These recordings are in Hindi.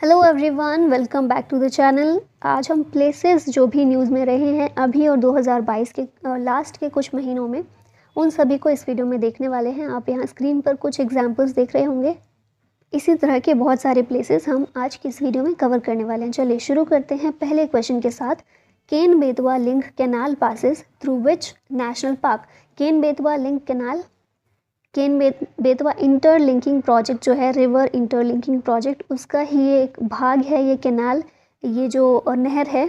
Hello everyone, welcome back to the channel. आज हम प्लेसेस जो भी न्यूज़ में रहे हैं अभी और 2022 के लास्ट के कुछ महीनों में, उन सभी को इस वीडियो में देखने वाले हैं। आप यहाँ स्क्रीन पर कुछ एग्जांपल्स देख रहे होंगे। इसी तरह के बहुत सारे प्लेसेस हम आज की इस वीडियो में कवर करने वाले हैं। चलिए शुरू करते हैं पहले क्वेश्चन के साथ। Ken Betwa link canal passes through which national park? Ken Betwa link canal, Betwa interlinking project जो है, रिवर इंटरलिंकिंग प्रोजेक्ट, उसका ही ये एक भाग है ये कैनाल, ये जो नहर है।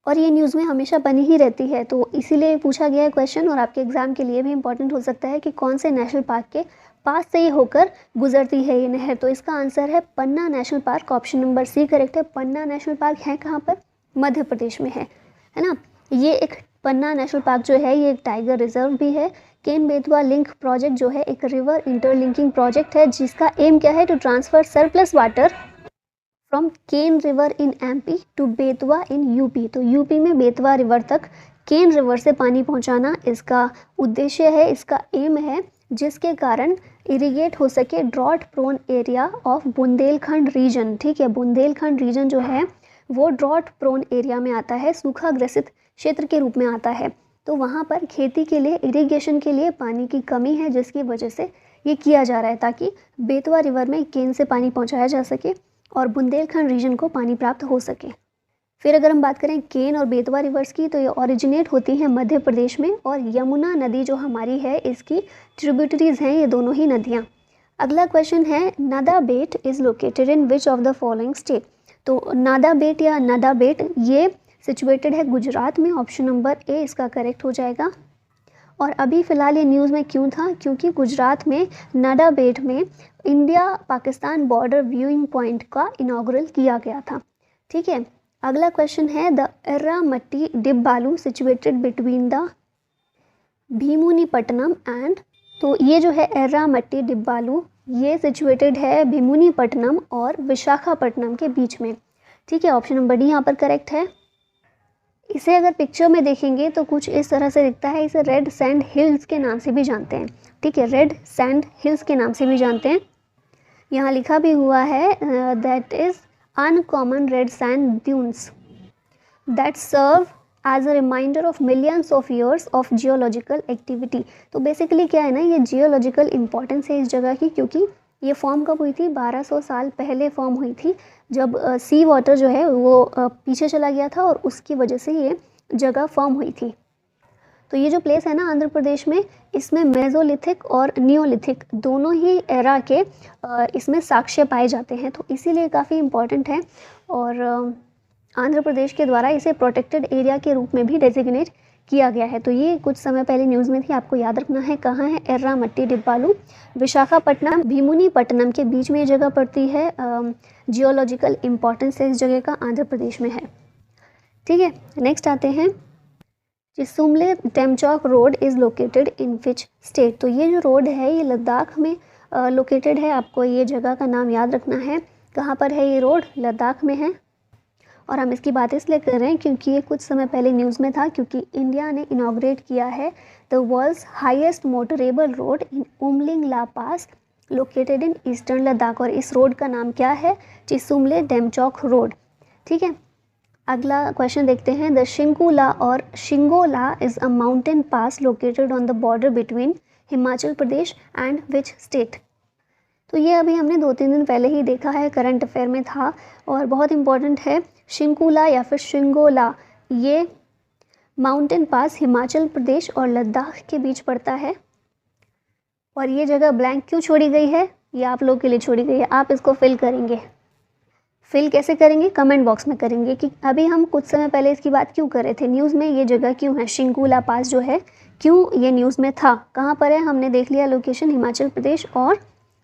और ये न्यूज़ में हमेशा बनी ही रहती है, तो इसीलिए पूछा गया है क्वेश्चन और आपके एग्जाम के लिए भी इम्पोर्टेंट हो सकता है कि कौन से नेशनल पार्क के पास से ही होकर गुजरती है ये नहर। तो इसका आंसर है Panna national park. Option number C correct है। पन्ना नेशनल पार्क है कहाँ पर? मध्य प्रदेश में है ना। ये एक पन्ना नेशनल पार्क जो है ये एक टाइगर रिजर्व भी है। केन बेतवा लिंक प्रोजेक्ट जो है एक रिवर इंटरलिंकिंग प्रोजेक्ट है जिसका एम क्या है? To transfer surplus water from Ken river in MP to Betwa in UP. तो यूपी में बेतवा रिवर तक केन रिवर से पानी पहुंचाना इसका उद्देश्य है, इसका एम है, जिसके कारण इरिगेट हो सके drought prone area of Bundelkhand region. ठीक है, बुंदेलखंड रीजन जो है वो ड्रॉट प्रोन एरिया में आता है, सूखा ग्रसित क्षेत्र के रूप में आता है। तो वहाँ पर खेती के लिए, इरिगेशन के लिए पानी की कमी है, जिसकी वजह से ये किया जा रहा है ताकि बेतवा रिवर में केन से पानी पहुँचाया जा सके और बुंदेलखंड रीजन को पानी प्राप्त हो सके। फिर अगर हम बात करें केन और बेतवा रिवर्स की, तो ये ओरिजिनेट होती हैं मध्य प्रदेश में, और यमुना नदी जो हमारी है इसकी ट्रिब्यूटरीज हैं ये दोनों ही नदियाँ। अगला क्वेश्चन है, Nada Bet is located in which of the following state? तो नादा बेट या नदा बेट ये सिचुएटेड है गुजरात में। ऑप्शन नंबर ए इसका करेक्ट हो जाएगा। और अभी फ़िलहाल ये न्यूज़ में क्यों था? क्योंकि गुजरात में नाडा बेट में India Pakistan border viewing point का इनाग्रल किया गया था। ठीक है, अगला क्वेश्चन है, the Erramatti Dibbalu situated between the Bheemunipatnam and. तो ये जो है एर्रामट्टी डिब्बालू ये सिचुएटेड है भीमुनीपट्टनम और विशाखापट्टनम के बीच में। ठीक है, ऑप्शन नंबर डी यहाँ पर करेक्ट है। इसे अगर पिक्चर में देखेंगे तो कुछ इस तरह से दिखता है। इसे रेड सैंड हिल्स के नाम से भी जानते हैं। ठीक है, रेड सैंड हिल्स के नाम से भी जानते हैं। यहाँ लिखा भी हुआ है that is uncommon red sand dunes that serve as a reminder of millions of years of geological activity. तो बेसिकली क्या है ना, ये जियोलॉजिकल इंपॉर्टेंस है इस जगह की, क्योंकि ये फॉर्म कब हुई थी? 1200 साल पहले फॉर्म हुई थी, जब सी वाटर जो है वो पीछे चला गया था और उसकी वजह से ये जगह फॉर्म हुई थी। तो ये जो प्लेस है ना आंध्र प्रदेश में, इसमें मेसोलिथिक और नियोलिथिक दोनों ही एरा के इसमें साक्ष्य पाए जाते हैं, तो इसीलिए काफ़ी इम्पॉर्टेंट है। और आंध्र प्रदेश के द्वारा इसे प्रोटेक्टेड एरिया के रूप में भी डेजिग्नेट किया गया है। तो ये कुछ समय पहले न्यूज़ में थी, आपको याद रखना है। कहाँ है? एर्रामट्टी डिब्बालू विशाखापट्टनम भीमुनीपट्टनम के बीच में ये जगह पड़ती है। जियोलॉजिकल इम्पॉर्टेंस है इस जगह का, आंध्र प्रदेश में है। ठीक है, नेक्स्ट आते हैं, Chisumle Demchok road is located in which state? तो ये जो रोड है ये लद्दाख में लोकेटेड है। आपको ये जगह का नाम याद रखना है। कहाँ पर है ये रोड? लद्दाख में है। और हम इसकी बात इसलिए कर रहे हैं क्योंकि ये कुछ समय पहले न्यूज़ में था, क्योंकि इंडिया ने इनाग्रेट किया है the world's highest motorable road in Umling La pass located in eastern Ladakh. और इस रोड का नाम क्या है? चिसुमले डेमचौक रोड। ठीक है, अगला क्वेश्चन देखते हैं, द शिंकुला और Shingola is a mountain pass located on the border between Himachal Pradesh and which state? तो ये अभी हमने 2-3 दिन पहले ही देखा है, करंट अफेयर में था और बहुत इंपॉर्टेंट है। शिंकुला या फिर शिंगोला ये माउंटेन पास हिमाचल प्रदेश और लद्दाख के बीच पड़ता है। और ये जगह ब्लैंक क्यों छोड़ी गई है? ये आप लोग के लिए छोड़ी गई है, आप इसको फिल करेंगे। फिल कैसे करेंगे? कमेंट बॉक्स में करेंगे कि अभी हम कुछ समय पहले इसकी बात क्यों कर रहे थे, न्यूज़ में ये जगह क्यों है, शिंकुला पास जो है क्यों ये न्यूज़ में था, कहाँ पर है? हमने देख लिया लोकेशन, हिमाचल प्रदेश और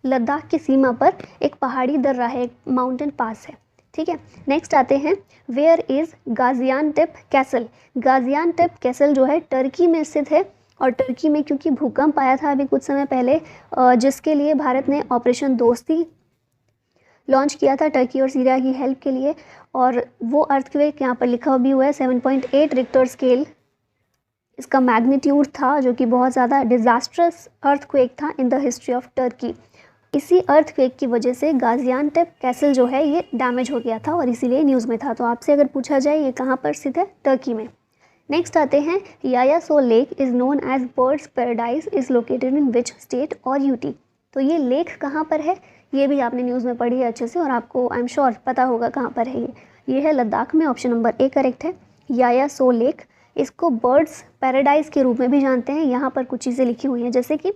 लद्दाख की सीमा पर एक पहाड़ी दर्रा है, एक माउंटेन पास है। ठीक है, नेक्स्ट आते हैं, वेयर इज़ गाजियानटेप कैसल? गाजियानटेप कैसल जो है टर्की में स्थित है। और टर्की में क्योंकि भूकंप आया था अभी कुछ समय पहले, जिसके लिए भारत ने ऑपरेशन दोस्ती लॉन्च किया था टर्की और सीरिया की हेल्प के लिए, और वो अर्थक्वेक यहाँ पर लिखा भी हुआ है 7.8 रिक्टर स्केल इसका मैग्नीट्यूड था, जो कि बहुत ज़्यादा डिज़ास्ट्रस अर्थक्वेक था in the history of Turkey. इसी अर्थक्वेक की वजह से गाजियानटेप कैसल जो है ये डैमेज हो गया था और इसीलिए न्यूज़ में था। तो आपसे अगर पूछा जाए ये कहाँ पर स्थित है, टर्की में। नेक्स्ट आते हैं, Yayatso lake is known as birds paradise is located in which state और यूटी। तो ये लेक कहाँ पर है, ये भी आपने न्यूज़ में पढ़ी है अच्छे से और आपको आई एम श्योर पता होगा कहाँ पर है ये है लद्दाख में। ऑप्शन नंबर ए करेक्ट है, यायासो लेक। इसको बर्ड्स पैराडाइज के रूप में भी जानते हैं। यहाँ पर कुछ चीज़ें लिखी हुई हैं, जैसे कि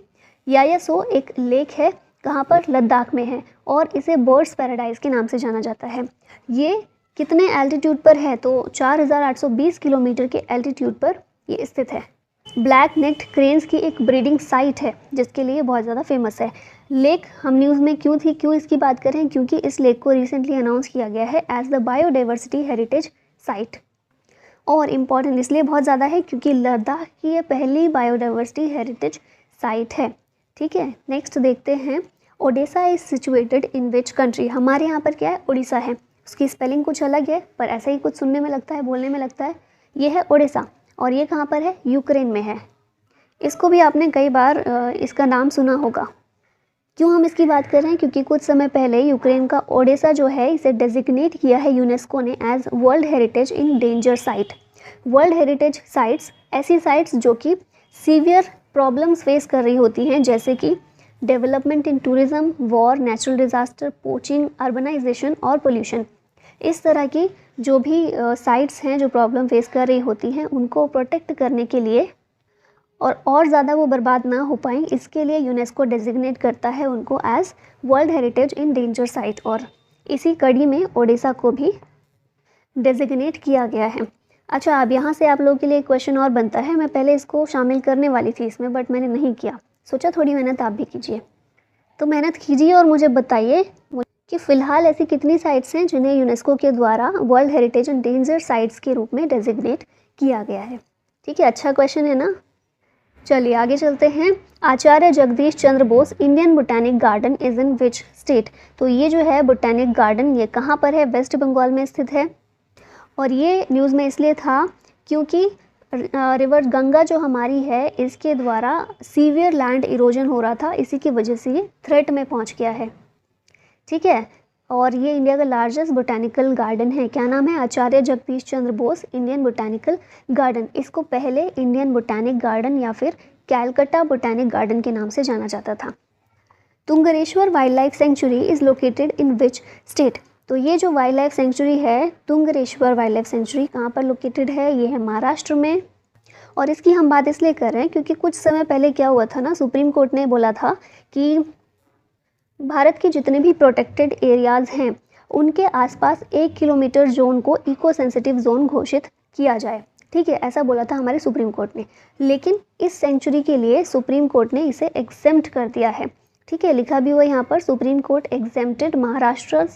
यायासो एक लेक है, कहाँ पर, लद्दाख में है, और इसे बर्ड्स पैराडाइज के नाम से जाना जाता है। ये कितने एल्टीट्यूड पर है, तो 4820 किलोमीटर के एल्टीट्यूड पर ये स्थित है। ब्लैक नेक्ड क्रेन्स की एक ब्रीडिंग साइट है जिसके लिए बहुत ज़्यादा फेमस है। लेक हम न्यूज़ में क्यों इसकी बात करें, क्योंकि इस लेक को रिसेंटली अनाउंस किया गया है as the biodiversity heritage site. और इम्पॉर्टेंट इसलिए बहुत ज़्यादा है क्योंकि लद्दाख की ये पहली बायोडाइवर्सिटी हेरिटेज साइट है। ठीक है, नेक्स्ट देखते हैं, Odisha is situated in which country. हमारे यहाँ पर क्या है, उड़ीसा है, उसकी स्पेलिंग कुछ अलग है पर ऐसा ही कुछ सुनने में लगता है, बोलने में लगता है। ये है ओडिशा और ये कहाँ पर है, यूक्रेन में है। इसको भी आपने कई बार इसका नाम सुना होगा। क्यों हम इसकी बात कर रहे हैं, क्योंकि कुछ समय पहले यूक्रेन का ओडिशा जो है इसे डेजिग्नेट किया है यूनेस्को ने as world heritage in danger site. World heritage sites ऐसी साइट्स जो कि सीवियर प्रॉब्लम्स फेस कर रही होती हैं, जैसे कि development in tourism, war, natural disaster, poaching, urbanisation और पोल्यूशन। इस तरह की जो भी साइट्स हैं जो प्रॉब्लम फेस कर रही होती हैं, उनको प्रोटेक्ट करने के लिए और ज़्यादा वो बर्बाद ना हो पाएँ, इसके लिए यूनेस्को डेजिग्नेट करता है उनको as world heritage in danger site. और इसी कड़ी में ओडिशा को भी डेजिग्नेट किया गया है। अच्छा, अब यहाँ से आप लोगों के लिए एक क्वेश्चन और बनता है। मैं पहले इसको शामिल करने वाली थी इसमें, बट मैंने नहीं किया, सोचा थोड़ी मेहनत आप भी कीजिए। तो मेहनत कीजिए और मुझे बताइए कि फ़िलहाल ऐसी कितनी साइट्स हैं जिन्हें यूनेस्को के द्वारा world heritage and danger sites के रूप में डेजिग्नेट किया गया है। ठीक है, अच्छा क्वेश्चन है ना। चलिए आगे चलते हैं। Acharya Jagadish Chandra Bose Indian botanic garden is in which state. तो ये जो है बोटैनिक गार्डन ये कहाँ पर है, वेस्ट बंगाल में स्थित है। और ये न्यूज़ में इसलिए था क्योंकि रिवर गंगा जो हमारी है इसके द्वारा सीवियर लैंड इरोजन हो रहा था, इसी की वजह से ये थ्रेट में पहुंच गया है। ठीक है, और ये इंडिया का लार्जेस्ट बोटैनिकल गार्डन है। क्या नाम है, आचार्य Jagadish Chandra Bose Indian botanical garden. इसको पहले इंडियन बोटैनिक गार्डन या फिर कैलकटा बोटैनिक गार्डन के नाम से जाना जाता था। Tungareshwar wild life sanctuary is located in which state. तो ये जो वाइल्ड लाइफ सेंचुरी है, तुंगरेश्वर वाइल्ड लाइफ सेंचुरी, कहाँ पर लोकेटेड है, ये है महाराष्ट्र में। और इसकी हम बात इसलिए कर रहे हैं क्योंकि कुछ समय पहले क्या हुआ था ना, सुप्रीम कोर्ट ने बोला था कि भारत के जितने भी प्रोटेक्टेड एरियाज़ हैं उनके आसपास 1 किलोमीटर जोन को इको सेंसिटिव जोन घोषित किया जाए। ठीक है, ऐसा बोला था हमारे सुप्रीम कोर्ट ने, लेकिन इस सेंचुरी के लिए सुप्रीम कोर्ट ने इसे एग्जेम्प्ट कर दिया है। ठीक है, लिखा भी हुआ यहाँ पर, supreme court exempted Maharashtra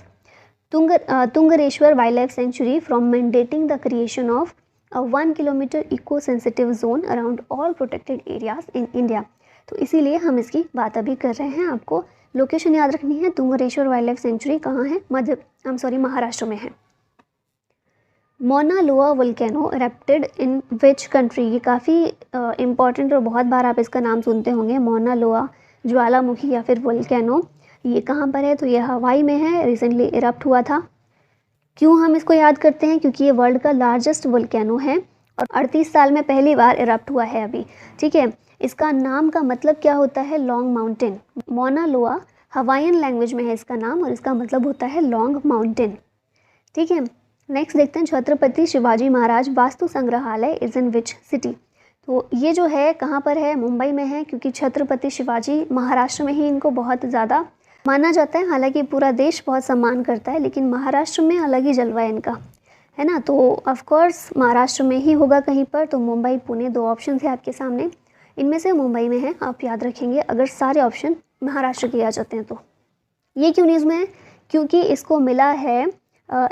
Tungareshwar wild life sanctuary from mandating the creation of a 1 kilometre eco sensitive zone around all protected areas in India. तो इसीलिए हम इसकी बात अभी कर रहे हैं। आपको लोकेशन याद रखनी है, तुंगरेश्वर वाइल्ड लाइफ सेंचुरी कहाँ है, महाराष्ट्र में है। मौना लोआ volcano erupted in which country. ये काफ़ी इंपॉर्टेंट और बहुत बार आप इसका नाम सुनते होंगे, मौना लोआ ज्वालामुखी या फिर वोल्केनो। ये कहाँ पर है, तो ये हवाई में है, रिसेंटली इरप्ट हुआ था। क्यों हम इसको याद करते हैं, क्योंकि ये वर्ल्ड का लार्जेस्ट वोल्केनो है और 38 साल में पहली बार इरप्ट हुआ है अभी। ठीक है, इसका नाम का मतलब क्या होता है, लॉन्ग माउंटेन। मौना लोआ हवाईयन लैंग्वेज में है इसका नाम और इसका मतलब होता है लॉन्ग माउंटेन। ठीक है, नेक्स्ट देखते हैं, छत्रपति शिवाजी महाराज वास्तु संग्रहालय इज़ इन विच सिटी। तो ये जो है कहाँ पर है, मुंबई में है, क्योंकि छत्रपति शिवाजी महाराष्ट्र में ही इनको बहुत ज़्यादा माना जाता है। हालांकि पूरा देश बहुत सम्मान करता है, लेकिन महाराष्ट्र में अलग ही जलवा है इनका, है ना। तो ऑफ कोर्स महाराष्ट्र में ही होगा कहीं पर। तो मुंबई, पुणे, 2 ऑप्शन थे आपके सामने, इनमें से मुंबई में है, आप याद रखेंगे अगर सारे ऑप्शन महाराष्ट्र के आ जाते हैं तो। ये क्यों न्यूज़ में है, क्योंकि इसको मिला है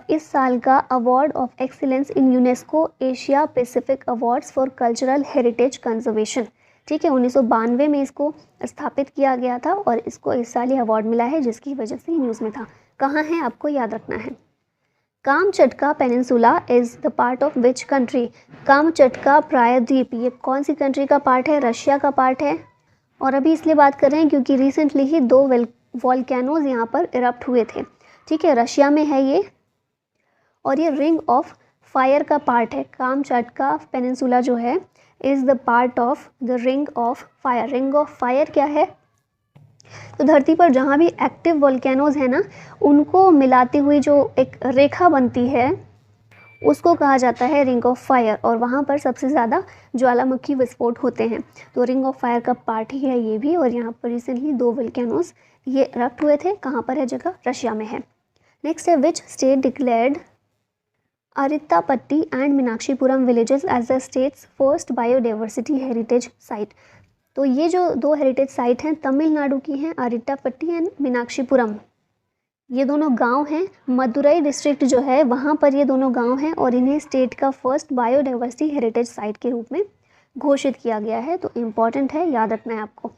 इस साल का award of excellence in UNESCO Asia Pacific awards for cultural heritage conservation. ठीक है, 1992 में इसको स्थापित किया गया था और इसको इस साल ही अवार्ड मिला है, जिसकी वजह से न्यूज़ में था। कहाँ है आपको याद रखना है। Kamchatka peninsula is the part of which country. Kamchatka प्रायद्वीप ये कौन सी कंट्री का पार्ट है, रशिया का पार्ट है। और अभी इसलिए बात कर रहे हैं क्योंकि रिसेंटली ही 2 वॉल्केनोज यहाँ पर इरप्ट हुए थे। ठीक है, रशिया में है ये, और ये रिंग ऑफ फायर का पार्ट है। कामचाटका पेनिनसुला जो है is the part of the ring of fire. Ring of fire क्या है? तो धरती पर जहाँ भी एक्टिव वॉल्केनोज है ना, उनको मिलाती हुई जो एक रेखा बनती है उसको कहा जाता है रिंग ऑफ फायर, और वहाँ पर सबसे ज़्यादा ज्वालामुखी विस्फोट होते हैं। तो रिंग ऑफ फायर का पार्ट ही है ये भी, और यहाँ पर रिसेंटली 2 वॉल्केनोज ये इरप्ट हुए थे। कहाँ पर है जगह? रशिया में है। नेक्स्ट है, which state declared Arittapatti and Meenakshipuram villages as the state's first biodiversity heritage site. तो ये जो 2 हेरिटेज साइट हैं तमिलनाडु की हैं, अरिट्टापट्टी एंड मीनाक्षीपुरम। ये दोनों गांव हैं, मदुरई डिस्ट्रिक्ट जो है वहाँ पर ये दोनों गांव हैं, और इन्हें स्टेट का फर्स्ट बायोडाइवर्सिटी हेरिटेज साइट के रूप में घोषित किया गया है। तो इम्पॉर्टेंट है, याद रखना है आपको।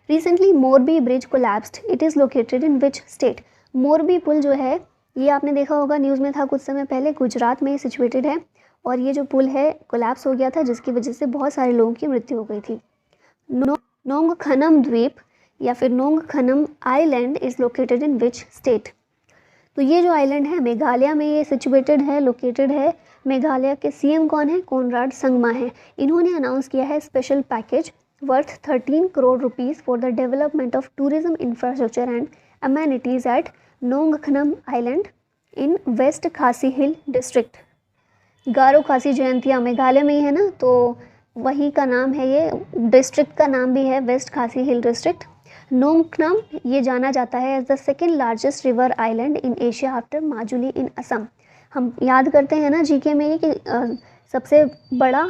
Recently Morbi bridge collapsed, it is located in which state? Morbi पुल जो है ये आपने देखा होगा, न्यूज़ में था कुछ समय पहले, गुजरात में सिचुएटेड है, और ये जो पुल है कोलैप्स हो गया था, जिसकी वजह से बहुत सारे लोगों की मृत्यु हो गई थी। नोंगखनम द्वीप या फिर Nongkhnum island is located in which state? तो ये जो आइलैंड है मेघालय में ये सिचुएटेड है, लोकेटेड है। मेघालय के सीएम कौन है? कोनराड संगमा है। इन्होंने अनाउंस किया है special package worth 13 crore rupees for the development of tourism infrastructure and amenities at Nongkhnum island in west Khasi hill district. गारो खासी जयंतिया मेघालय में ही है ना, तो वही का नाम है, ये डिस्ट्रिक्ट का नाम भी है वेस्ट खासी हिल डिस्ट्रिक्ट। नोंगखनम ये जाना जाता है as the second largest river island in Asia after Majuli in Assam. हम याद करते हैं ना जीके में ये कि सबसे बड़ा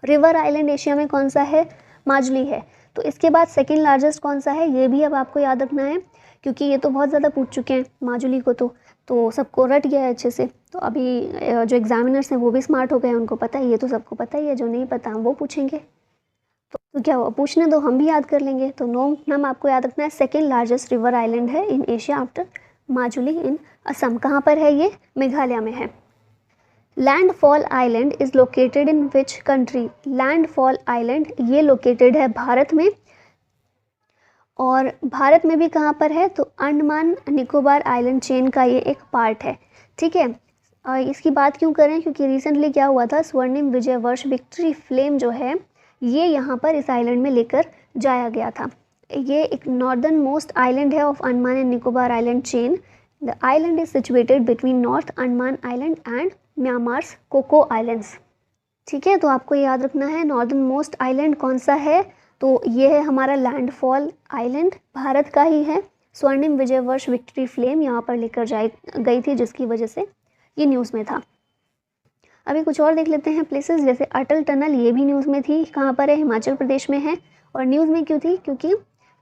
रिवर आइलैंड एशिया में कौन सा है? माजुली है। तो इसके बाद सेकेंड लार्जेस्ट कौन सा है, ये भी अब आपको याद रखना है, क्योंकि ये तो बहुत ज़्यादा पूछ चुके हैं माजुली को, तो सबको रट गया है अच्छे से। तो अभी जो एग्जामिनर्स हैं वो भी स्मार्ट हो गए हैं, उनको पता है, ये तो सबको पता ही है, जो नहीं पता वो पूछेंगे। तो क्या हुआ, पूछने दो, हम भी याद कर लेंगे। तो नोंगखनम आपको याद रखना है, सेकेंड लार्जेस्ट रिवर आइलैंड है इन Asia after Majuli in Assam. कहाँ पर है ये? मेघालय में है। Landfall island is located in which country? Landfall island ये लोकेटेड है भारत में, और भारत में भी कहाँ पर है? तो अंडमान निकोबार आइलैंड चेन का ये एक पार्ट है। ठीक है, इसकी बात क्यों करें? क्योंकि रिसेंटली क्या हुआ था, स्वर्णिम विजय वर्ष विक्ट्री फ्लेम जो है ये यहाँ पर इस आइलैंड में लेकर जाया गया था। ये एक नॉर्दर्न मोस्ट आइलैंड है of Andaman and Nicobar island chain. The island is situated between north Andaman island and Myanmar's Coco islands. ठीक है, तो आपको याद रखना है नॉर्दर्न मोस्ट आइलैंड कौन सा है? तो ये है हमारा लैंडफॉल आइलैंड, भारत का ही है। स्वर्णिम विजय वर्ष विक्ट्री फ्लेम यहाँ पर लेकर गई थी, जिसकी वजह से ये न्यूज़ में था। अभी कुछ और देख लेते हैं प्लेसेस, जैसे अटल टनल, ये भी न्यूज़ में थी। कहाँ पर है? हिमाचल प्रदेश में है। और न्यूज़ में क्यों थी? क्योंकि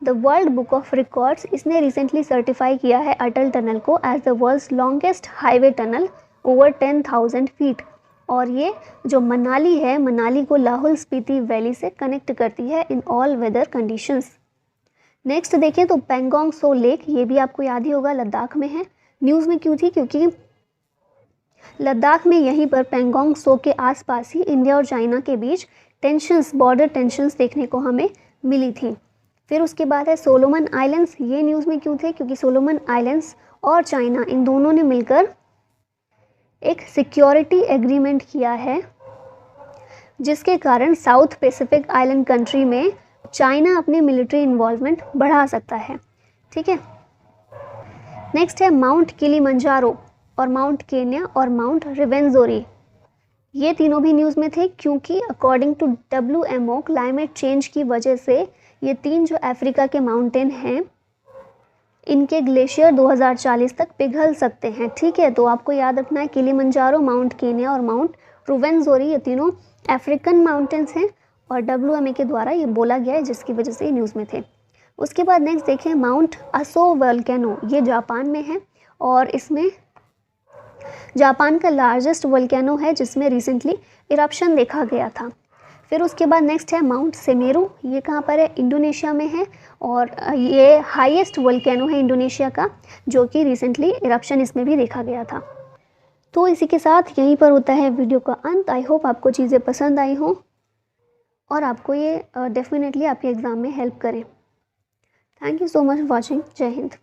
the world book of records इसने रिसेंटली सर्टिफाई किया है अटल टनल को as the world's longest highway tunnel over 10,000 feet. और ये जो मनाली है, मनाली को लाहौल स्पीति वैली से कनेक्ट करती है in all weather conditions. Next देखें तो पेंगोंग सो लेक, ये भी आपको याद ही होगा, लद्दाख में है। न्यूज़ में क्यों थी? क्योंकि लद्दाख में यहीं पर पेंगोंग सो के आसपास ही इंडिया और चाइना के बीच टेंशंस, बॉर्डर टेंशंस देखने को हमें मिली थी। फिर उसके बाद है सोलोमन आइलैंड्स, ये न्यूज़ में क्यों थे? क्योंकि सोलोमन आइलैंड्स और चाइना इन दोनों ने मिलकर एक सिक्योरिटी एग्रीमेंट किया है, जिसके कारण साउथ पैसिफिक आइलैंड कंट्री में चाइना अपनी मिलिट्री इन्वॉल्वमेंट बढ़ा सकता है। ठीक है, नेक्स्ट है माउंट किलिमंजारो और माउंट केन्या और माउंट रिवेंजोरी। ये तीनों भी न्यूज़ में थे, क्योंकि according to WMO climate change की वजह से ये 3 जो अफ्रीका के माउंटेन हैं, इनके ग्लेशियर 2040 तक पिघल सकते हैं। ठीक है, तो आपको याद रखना है किलिमंजारो, माउंट केन्या और माउंट रुवेंजोरी, ये तीनों अफ्रीकन माउंटेन्स हैं और WMA के द्वारा ये बोला गया है, जिसकी वजह से ये न्यूज़ में थे। उसके बाद नेक्स्ट देखें माउंट असो वोल्केनो, ये जापान में है और इसमें जापान का लार्जेस्ट वोल्केनो है, जिसमें रिसेंटली इरप्शन देखा गया था। फिर उसके बाद नेक्स्ट है माउंट सेमेरू, ये कहाँ पर है? इंडोनेशिया में है और ये हाईएस्ट वोल्केनो है इंडोनेशिया का, जो कि रिसेंटली इरप्शन इसमें भी देखा गया था। तो इसी के साथ यहीं पर होता है वीडियो का अंत। आई होप आपको चीज़ें पसंद आई हों और आपको ये डेफिनेटली आपके एग्ज़ाम में हेल्प करें। Thank you so much for watching. जय हिंद।